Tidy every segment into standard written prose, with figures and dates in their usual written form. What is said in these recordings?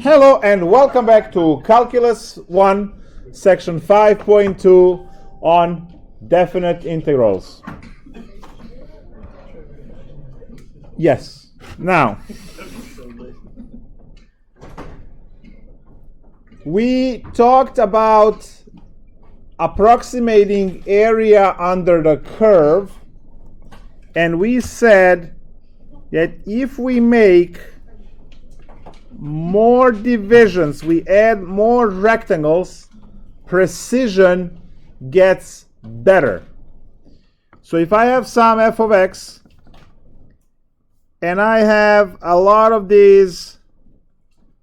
Hello and welcome back to Calculus 1, section 5.2 on definite integrals. Yes. Now, we talked about approximating area under the curve, and we said that if we make more divisions, we add more rectangles, precision gets better. So if I have some f of x and I have a lot of these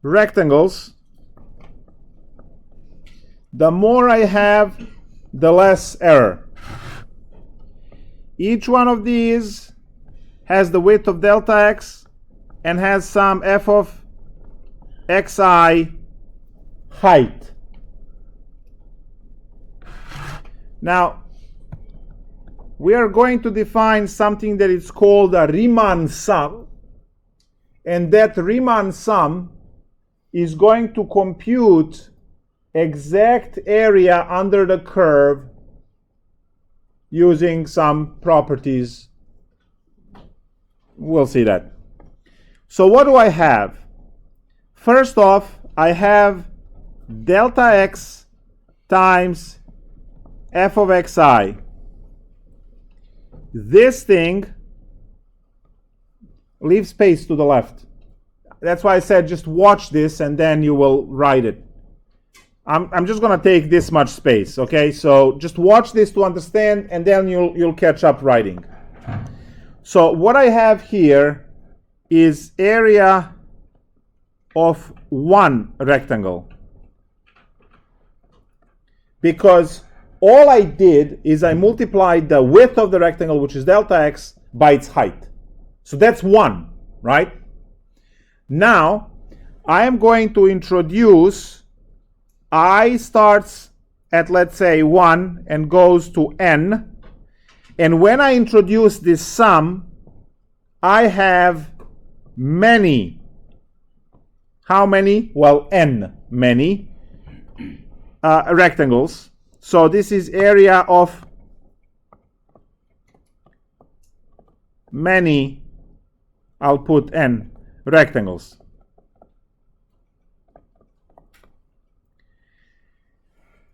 rectangles, the more I have, the less error. Each one of these has the width of delta x and has some f of xi height. Now, we are going to define something that is called a Riemann sum, and that Riemann sum is going to compute exact area under the curve using some properties. We'll see that. So what do I have? First off, I have delta x times f of xi. This thing, leave space to the left. That's why I said just watch this and then you will write it. I'm just going to take this much space, okay? So just watch this to understand, and then you'll catch up writing. So what I have here is area of one rectangle, because all I did is I multiplied the width of the rectangle, which is delta x, by its height. So that's one, right? Now I am going to introduce, I starts at, let's say, 1 and goes to n, and when I introduce this sum, I have many. How many? Well, n many rectangles. So this is area of many, I'll put n rectangles.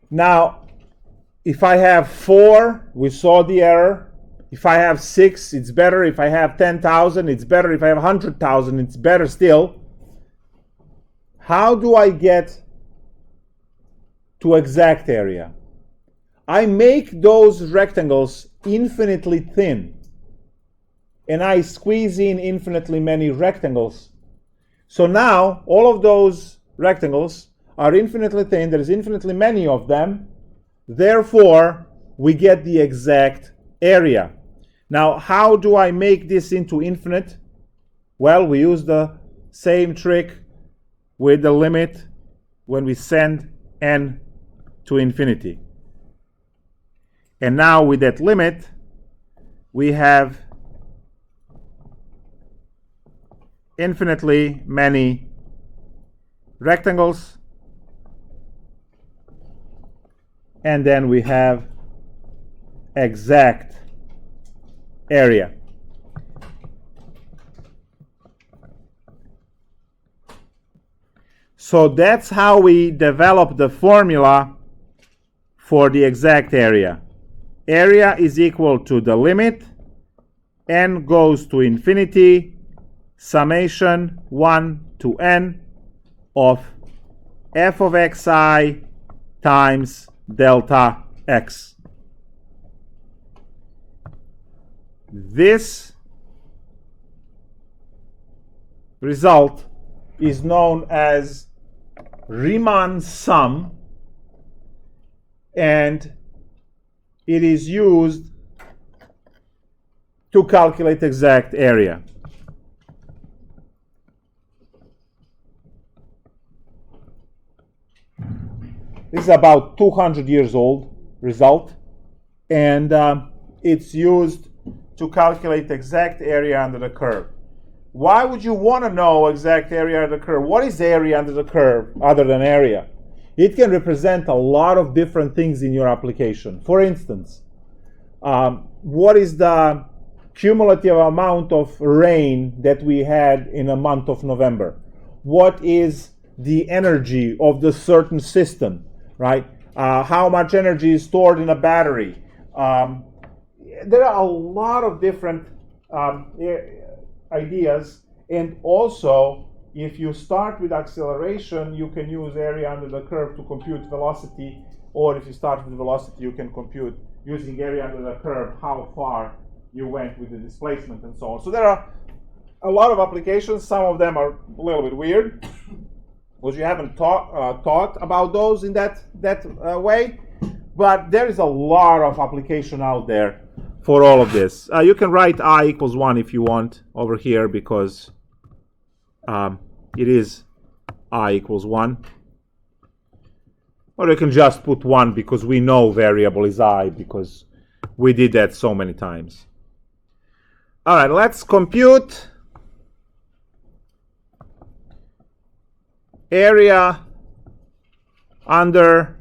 Now, if I have 4, we saw the error. If I have 6, it's better. If I have 10,000, it's better. If I have 100,000, it's better still. How do I get to exact area? I make those rectangles infinitely thin, and I squeeze in infinitely many rectangles. So now all of those rectangles are infinitely thin. There is infinitely many of them. Therefore, we get the exact area. Now, how do I make this into infinite? Well, we use the same trick with the limit when we send n to infinity. And now with that limit, we have infinitely many rectangles, and then we have exact area. So that's how we develop the formula for the exact area. Area is equal to the limit, n goes to infinity, summation 1 to n of f of xi times delta x. This result is known as Riemann sum, and it is used to calculate exact area. This is about 200 years old result, and it's used to calculate exact area under the curve. why would you want to know exact area under the curve? What is area under the curve other than area? It can represent a lot of different things in your application. For instance, what is the cumulative amount of rain that we had in a month of November? What is the energy of the certain system, right? How much energy is stored in a battery? There are a lot of different ideas, and also if you start with acceleration, you can use area under the curve to compute velocity, or if you start with velocity, you can compute using area under the curve how far you went with the displacement and so on. So there are a lot of applications. Some of them are a little bit weird, because you haven't thought about those in that way, but there is a lot of application out there for all of this. You can write I equals 1 if you want over here, because it is I equals 1. Or you can just put 1 because we know variable is I, because we did that so many times. All right, let's compute area under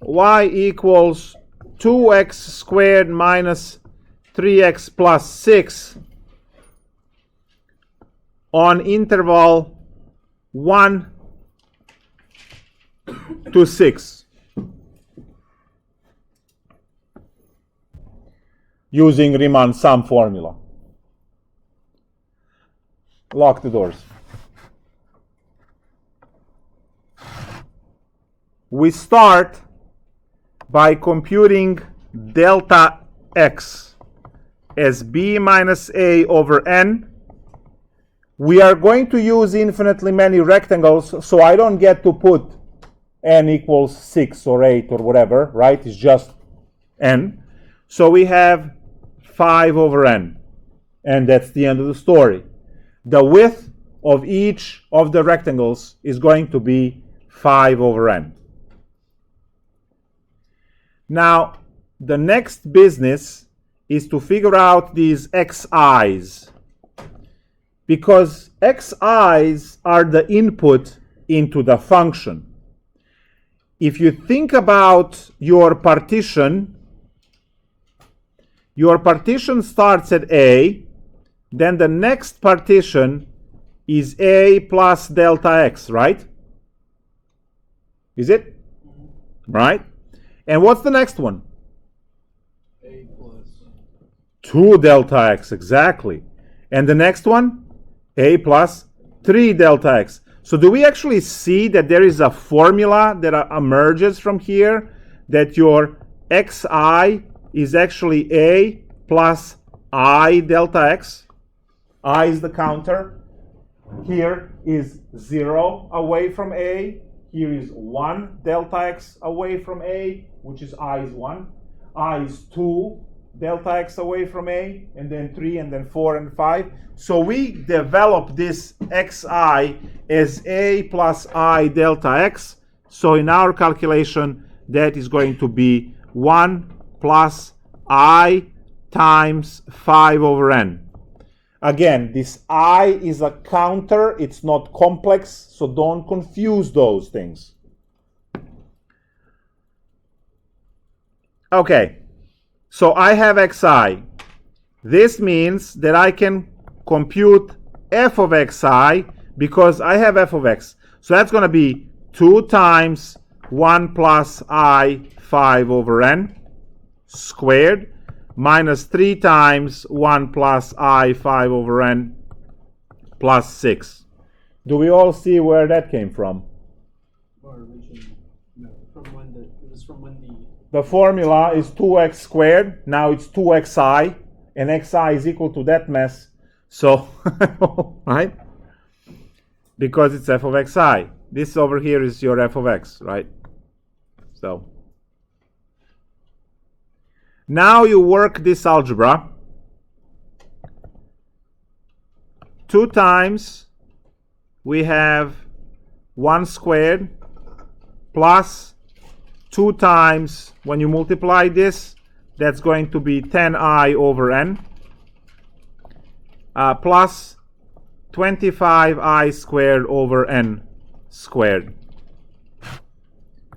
y equals 2x squared minus 3x plus 6 on interval 1 to 6 using Riemann sum formula. Lock the doors. We start by computing delta x as b minus a over n. We are going to use infinitely many rectangles, so I don't get to put n equals 6 or 8 or whatever, right? It's just n. So we have 5 over n, and that's the end of the story. The width of each of the rectangles is going to be 5 over n. Now, the next business is to figure out these xi's, because xi's are the input into the function. If you think about your partition starts at a, then the next partition is a plus delta x, right? Is it? Right? And what's the next one? A plus 2 delta x, exactly. And the next one? A plus 3 delta x. So do we actually see that there is a formula that emerges from here, that your xi is actually a plus I delta x? I is the counter. Here is 0 away from a. Here is 1 delta x away from a, which is I is 1. I is 2 delta x away from a, and then 3, and then 4, and 5. So we develop this xi as a plus I delta x. So in our calculation, that is going to be 1 plus I times 5 over n. Again, this I is a counter, it's not complex, so don't confuse those things. Okay, so I have xi. This means that I can compute f of xi because I have f of x. So that's going to be 2 times 1 plus I 5 over n squared minus 3 times 1 plus I 5 over n plus 6. Do we all see where that came from? No, from when it was from when the formula is 2x squared. Now it's 2xi, and xi is equal to that mess. So, right? Because it's f of xi. This over here is your f of x, right? So, now you work this algebra. 2 times we have 1 squared plus 2 times, when you multiply this, that's going to be 10i over n, plus 25i squared over n squared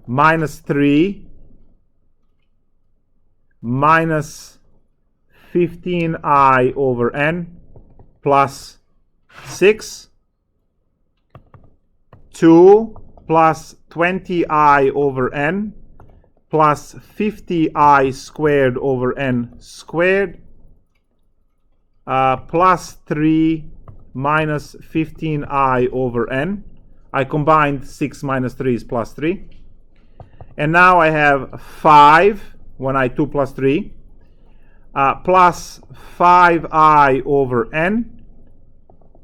minus 3 minus 15i over n plus 6, 2 plus 20i over n plus 50i squared over n squared plus 3 minus 15i over n. I combined 6 minus 3 is plus 3. And now I have 5 when I 2 plus 3 plus 5i over n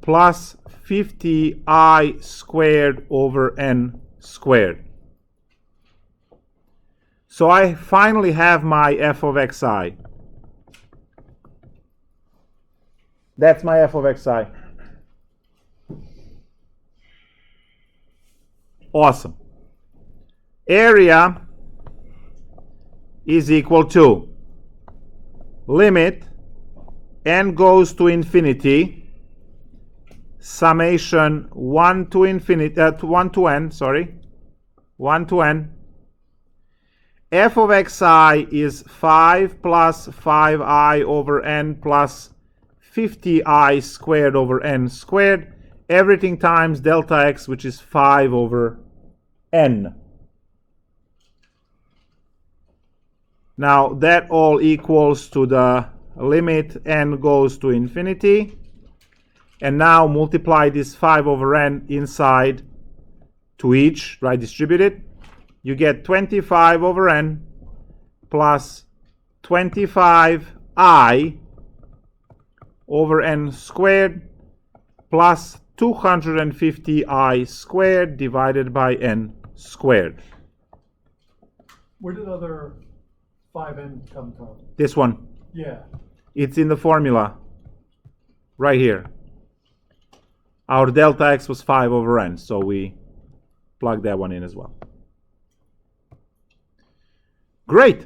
plus 50i squared over n squared. So I finally have my f of xi. That's my f of xi. Awesome. Area is equal to limit n goes to infinity summation 1 to infinity 1 to n, sorry, 1 to n. F of xi is 5 plus 5i over n plus 50i squared over n squared, everything times delta x, which is 5 over n. Now that all equals to the limit n goes to infinity, and now multiply this 5 over n inside to each, right, distribute it. You get 25 over n plus 25i over n squared plus 250i squared divided by n squared. Where did other 5n come from? This one. Yeah. It's in the formula right here. Our delta x was 5 over n, so we plug that one in as well. Great.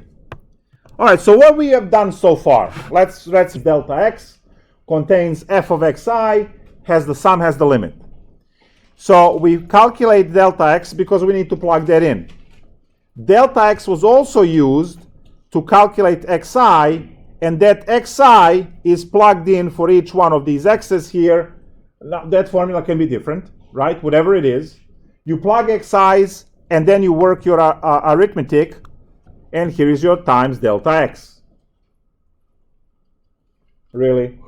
All right, so what we have done so far, let's delta x contains f of xi, has the sum, has the limit. So we calculate delta x because we need to plug that in. Delta x was also used to calculate xi, and that xi is plugged in for each one of these x's here. Now, that formula can be different, right? Whatever it is. You plug xi's, and then you work your arithmetic, and here is your times delta x. Really?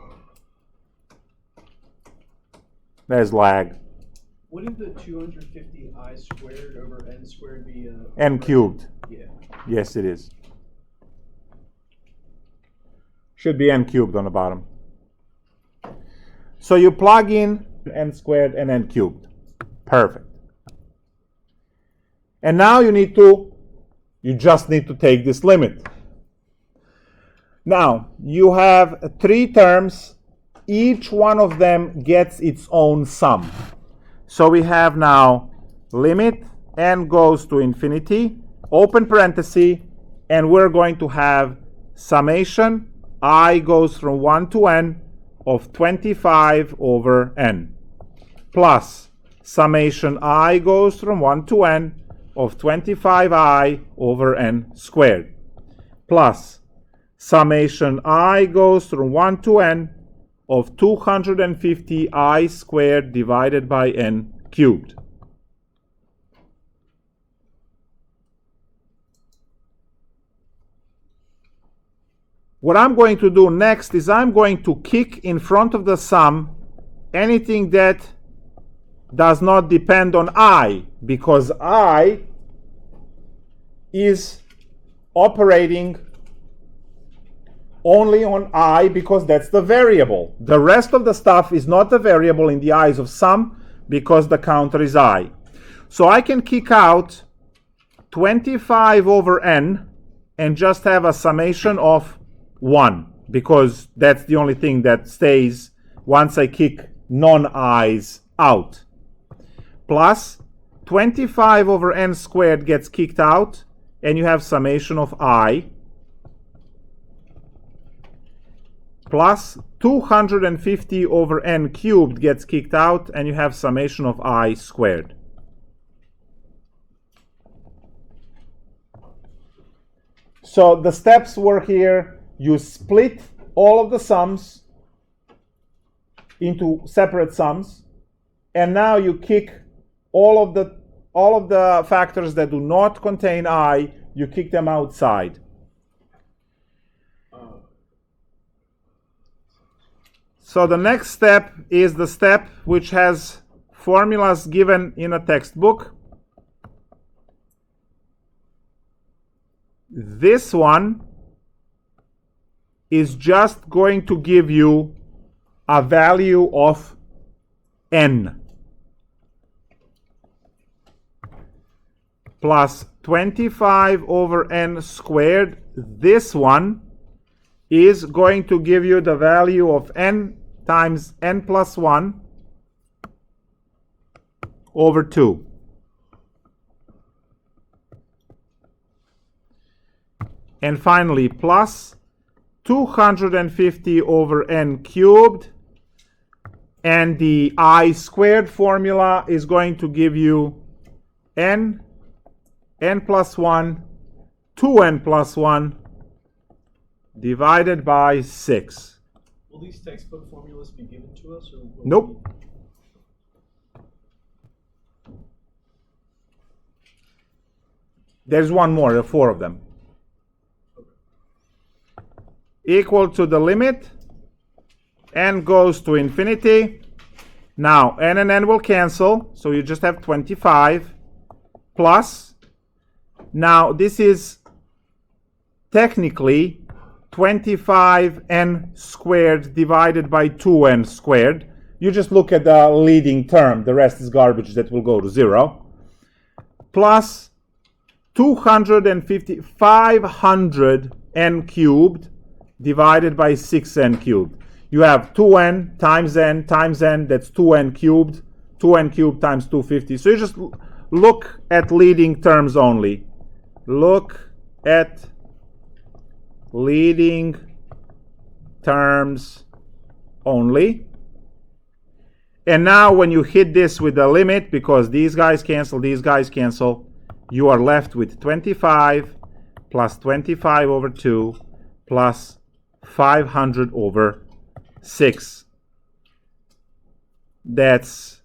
There's lag. Wouldn't the 250i squared over n squared be n cubed? Yeah. Yes, it is. Should be n cubed on the bottom. So you plug in n squared and n cubed. Perfect. And now you just need to take this limit. Now, you have 3 terms. Each one of them gets its own sum. So we have now limit n goes to infinity, open parenthesis, and we're going to have summation I goes from 1 to n of 25 over n plus summation I goes from 1 to n of 25i over n squared plus summation I goes from 1 to n of 250i squared divided by n cubed. What I'm going to do next is I'm going to kick in front of the sum anything that does not depend on I, because I is operating only on I because that's the variable. The rest of the stuff is not a variable in the eyes of sum because the counter is I. So I can kick out 25 over n and just have a summation of 1 because that's the only thing that stays once I kick non-i's out. Plus 25 over n squared gets kicked out and you have summation of I plus 250 over n cubed gets kicked out, and you have summation of I squared. So the steps were here. You split all of the sums into separate sums, and now you kick all of the factors that do not contain I, you kick them outside. So the next step is the step which has formulas given in a textbook. This one is just going to give you a value of n plus 25 over n squared. This one is going to give you the value of n times n plus 1 over 2. And finally, plus 250 over n cubed, and the I squared formula is going to give you n plus 1, 2n plus 1, divided by 6. Will these textbook formulas be given to us? Or Nope. There's one more, there are 4 of them. Equal to the limit, n goes to infinity. Now, n and n will cancel, so you just have 25 plus. Now, this is technically 25n squared divided by 2n squared. You just look at the leading term. The rest is garbage that will go to 0. Plus 250, 500n cubed divided by 6n cubed. You have 2n times n times n, that's 2n cubed. 2n cubed times 250. So you just look at leading terms only. Look at leading terms only. And now when you hit this with the limit, because these guys cancel, you are left with 25 plus 25 over 2 plus 500 over 6. That's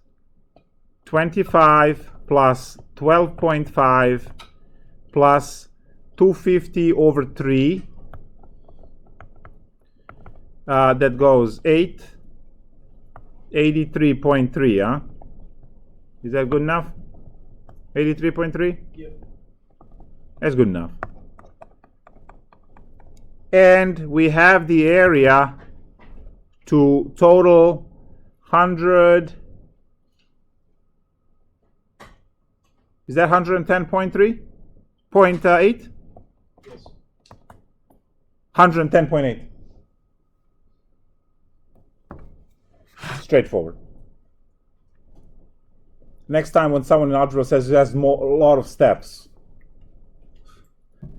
25 plus 12.5 plus 250 over 3. That goes 83.3, huh? Is that good enough? 83.3? Yep. That's good enough. And we have the area to total 100. Is that 110.3? 0.8? Yes. 110.8. Straightforward. Next time when someone in algebra says it has a lot of steps,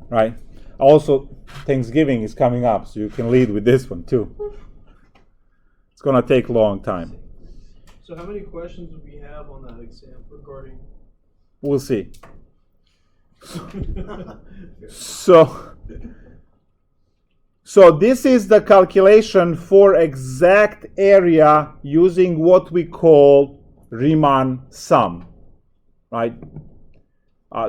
right? Also, Thanksgiving is coming up, so you can lead with this one too. It's going to take a long time. So how many questions do we have on that exam regarding? We'll see. So this is the calculation for exact area using what we call Riemann sum, right?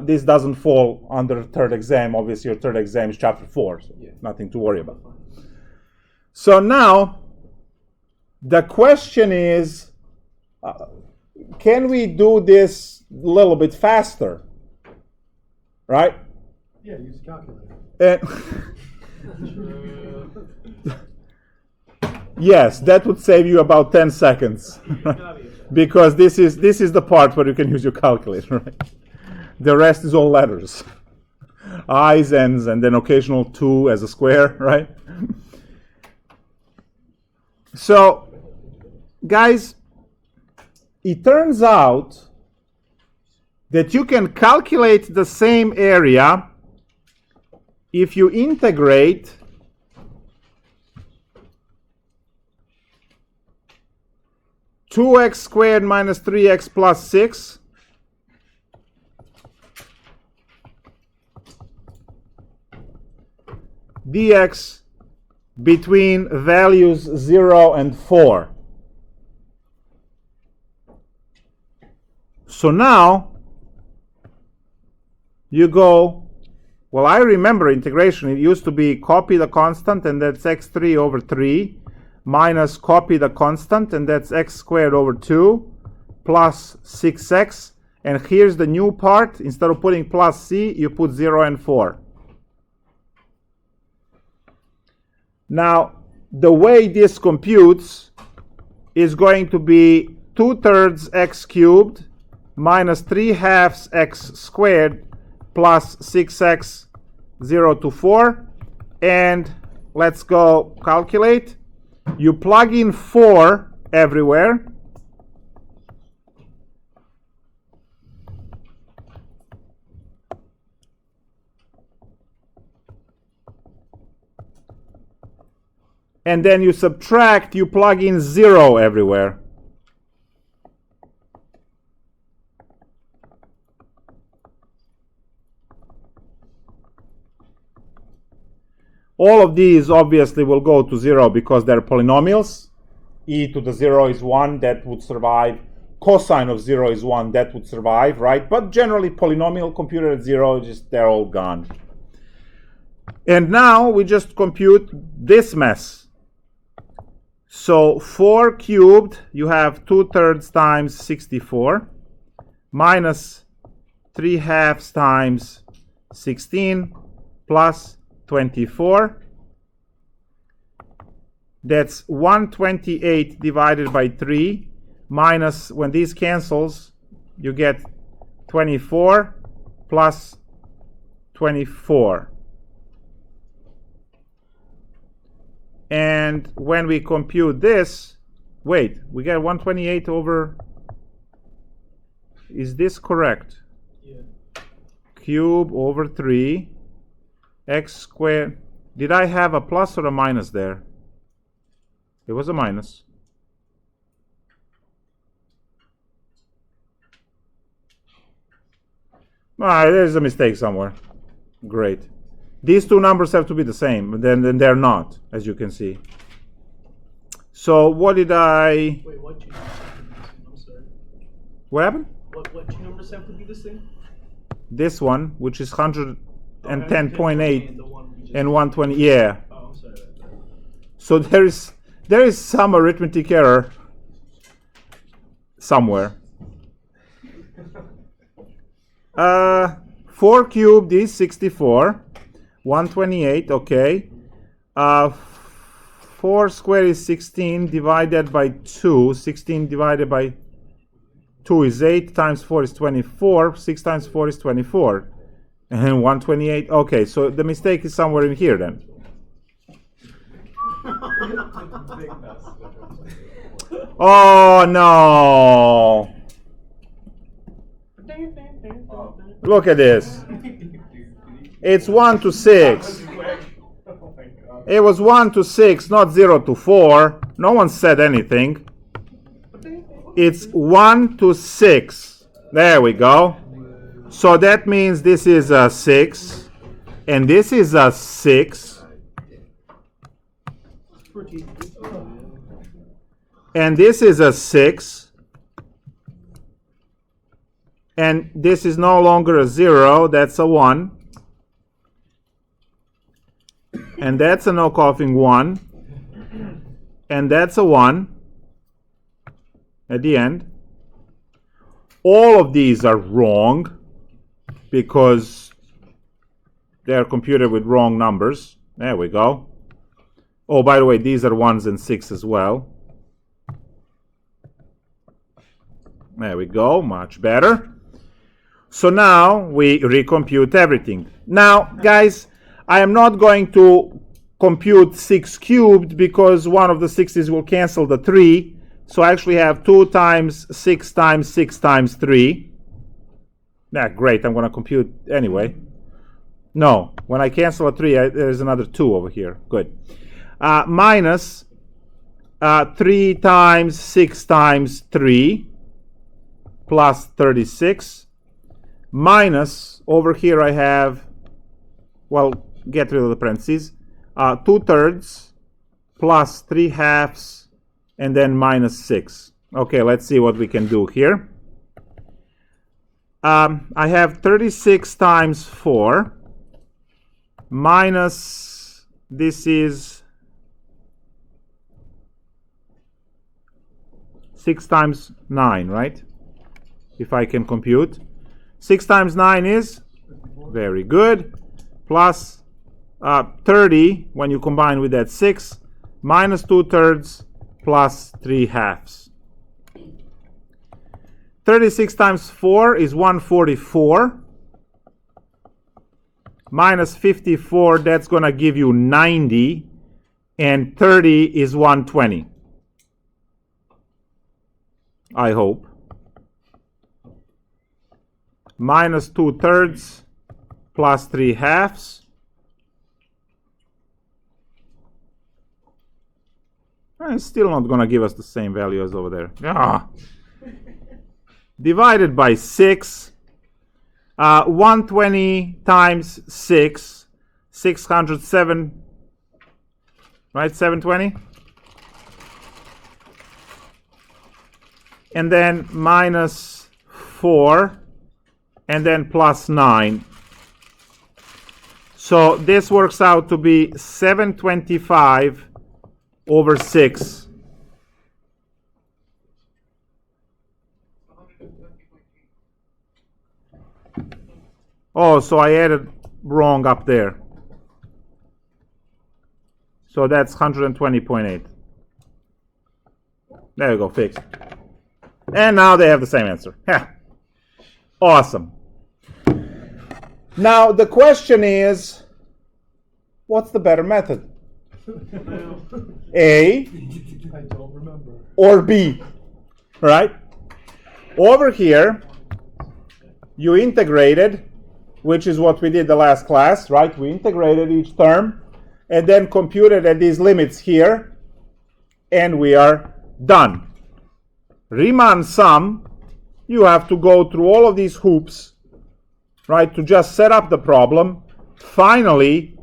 This doesn't fall under third exam. Obviously, your third exam is chapter 4, so nothing to worry about. So now, the question is, can we do this a little bit faster, right? Yeah, use a calculator. Yes, that would save you about 10 seconds, right? Because this is the part where you can use your calculator, right? The rest is all letters. I's, N's, and then occasional 2 as a square, right? So, guys, it turns out that you can calculate the same area if you integrate 2x squared minus 3x plus 6. Dx between values 0 and 4. So now you go, well, I remember integration. It used to be copy the constant, and that's x3 over 3, minus copy the constant, and that's x squared over 2, plus 6x. And here's the new part. Instead of putting plus c, you put 0 and 4. Now, the way this computes is going to be 2/3 x cubed minus 3/2 x squared plus 6x 0 to 4. And let's go calculate. You plug in 4 everywhere. And then you subtract, you plug in 0 everywhere. All of these obviously will go to 0 because they're polynomials. E to the 0 is 1, that would survive. Cosine of 0 is 1, that would survive, right? But generally polynomial computed at 0, just they're all gone. And now we just compute this mess. So 4 cubed, you have 2/3 times 64, minus 3/2 times 16, plus 24. That's 128 divided by 3, minus, when these cancels, you get 24 plus 24. And when we compute this, wait, we get 128 over, is this correct? Yeah. Cube over 3, x squared. Did I have a plus or a minus there? It was a minus. There's a mistake somewhere. Great. These two numbers have to be the same, but then they're not, as you can see. So what did I... Wait, what two numbers have to be the same? I'm sorry. What happened? What two numbers have to be the same? This one, which is 110.8 and the one we just... and 120. Yeah. Oh, I'm sorry about that. So there is some arithmetic error somewhere. 4 cubed is 64. 128, okay. 4 squared is 16 divided by 2. 16 divided by 2 is 8, times 4 is 24. 6 times 4 is 24. And 128, okay, so the mistake is somewhere in here then. Oh no! Look at this. It's 1 to 6. It was 1 to 6, not 0 to 4. No one said anything. It's 1 to 6. There we go. So that means this is a 6. And this is a 6. And this is a 6. And this is no longer a 0. That's a 1. And that's a no-coughing 1. And that's a 1 at the end. All of these are wrong because they're computed with wrong numbers. There we go. Oh, by the way, these are 1s and 6s as well. There we go, much better. So now we recompute everything. Now, guys, I am not going to compute 6 cubed because one of the 6's will cancel the 3. So I actually have 2 times 6 times 6 times 3. Yeah, great, I'm going to compute anyway. No, when I cancel a 3, there's another 2 over here. Good. Minus 3 times 6 times 3 plus 36 minus, over here I have, well, get rid of the parentheses, 2/3 plus 3/2 and then minus 6. Okay, let's see what we can do here. I have 36 times 4 minus, this is 6 times 9, right? If I can compute. 6 times 9 is, very good, plus 30 when you combine with that 6, minus 2/3 plus 3/2. 36 times 4 is 144. Minus 54, that's going to give you 90. And 30 is 120. I hope. Minus 2/3 plus 3/2. It's still not going to give us the same value as over there. Ah. Divided by 6. 120 times 6. 607. Right? 720. And then minus 4. And then plus 9. So this works out to be 725 over 6. Oh, so I added wrong up there. So that's 120.8. There you go, fixed. And now they have the same answer. Yeah. Awesome. Now the question is, what's the better method? A I don't remember. or B, right? Over here, you integrated, which is what we did the last class, right? We integrated each term and then computed at these limits here, and we are done. Riemann sum, you have to go through all of these hoops, right, to just set up the problem. Finally,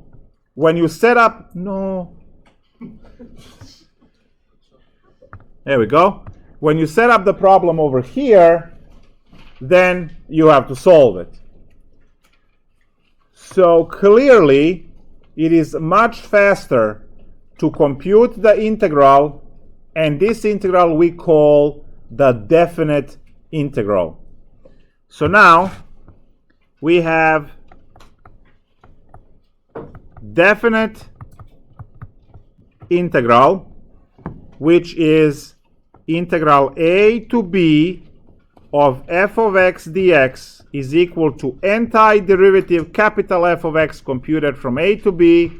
when you set up, there we go. When you set up the problem over here, then you have to solve it. So clearly, it is much faster to compute the integral, and this integral we call the definite integral. So now we have definite integral, which is integral a to b of f of x dx is equal to antiderivative capital F of x computed from a to b,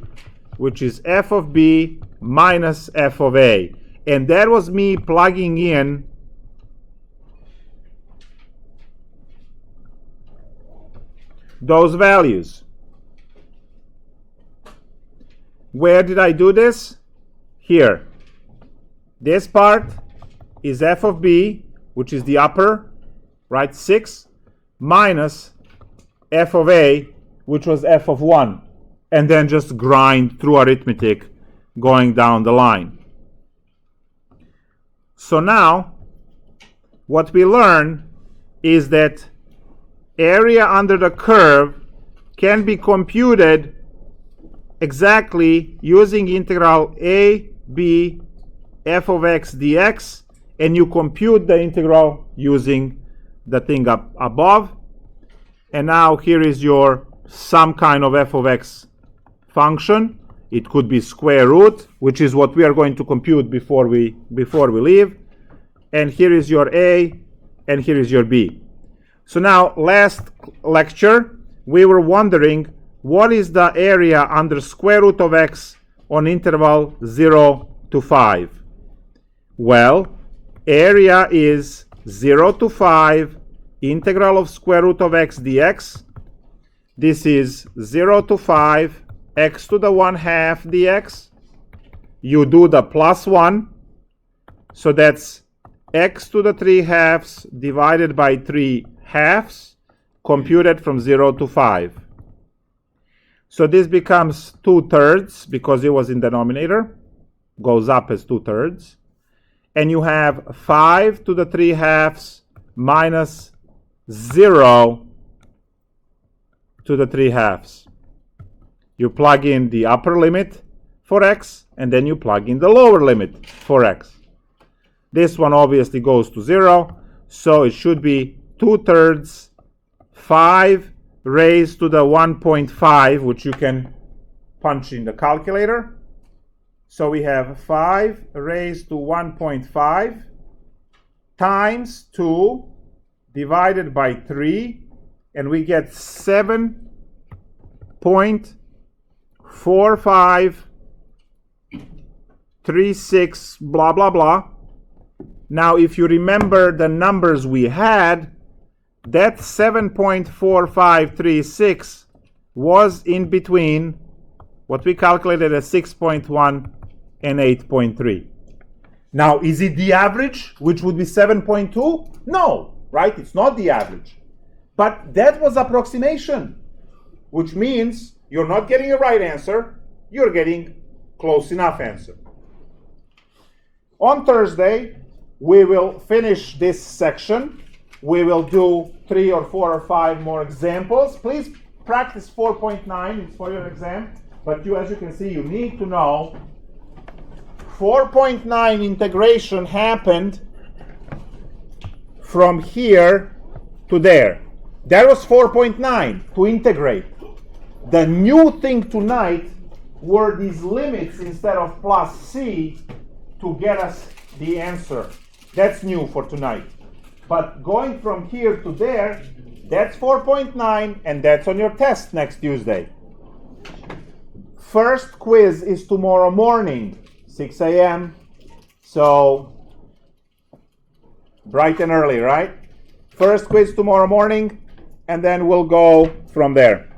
which is f of b minus f of a. And that was me plugging in those values. Where did I do this? Here. This part is f of b, which is the upper, right, 6, minus f of a, which was f of 1, and then just grind through arithmetic going down the line. So now, what we learn is that area under the curve can be computed exactly using integral a, b, f of x dx, and you compute the integral using the thing up above. And now here is your some kind of f of x function. It could be square root, which is what we are going to compute before we leave. And here is your a, and here is your b. So now, last lecture, we were wondering what is the area under square root of x on interval 0 to 5. Well, area is 0 to 5 integral of square root of x dx. This is 0 to 5 x to the 1/2 dx. You do the plus 1 So that's x to the 3 halves divided by 3 halves, computed from 0 to 5. So this becomes 2/3 because it was in denominator, goes up as 2/3. And you have 5 to the 3 halves minus 0 to the 3 halves. You plug in the upper limit for x, and then you plug in the lower limit for x. This one obviously goes to 0, so it should be 2/3 5 raised to the 1.5, which you can punch in the calculator. So we have 5 raised to 1.5 times 2 divided by 3, and we get 7.4536 blah blah blah. Now if you remember the numbers we had, that 7.4536 was in between what we calculated as 6.1 and 8.3. Now, is it the average, which would be 7.2? No, right? It's not the average. But that was approximation, which means you're not getting a right answer, you're getting close enough answer. On Thursday, we will finish this section. We will do 3 or 4 or 5 more examples. Please practice 4.9, it's for your exam. But as you can see, you need to know 4.9 integration happened from here to there. That was 4.9 to integrate. The new thing tonight were these limits instead of plus c to get us the answer. That's new for tonight. But going from here to there, that's 4.9, and that's on your test next Tuesday. First quiz is tomorrow morning, 6 a.m. So, bright and early, right? First quiz tomorrow morning, and then we'll go from there.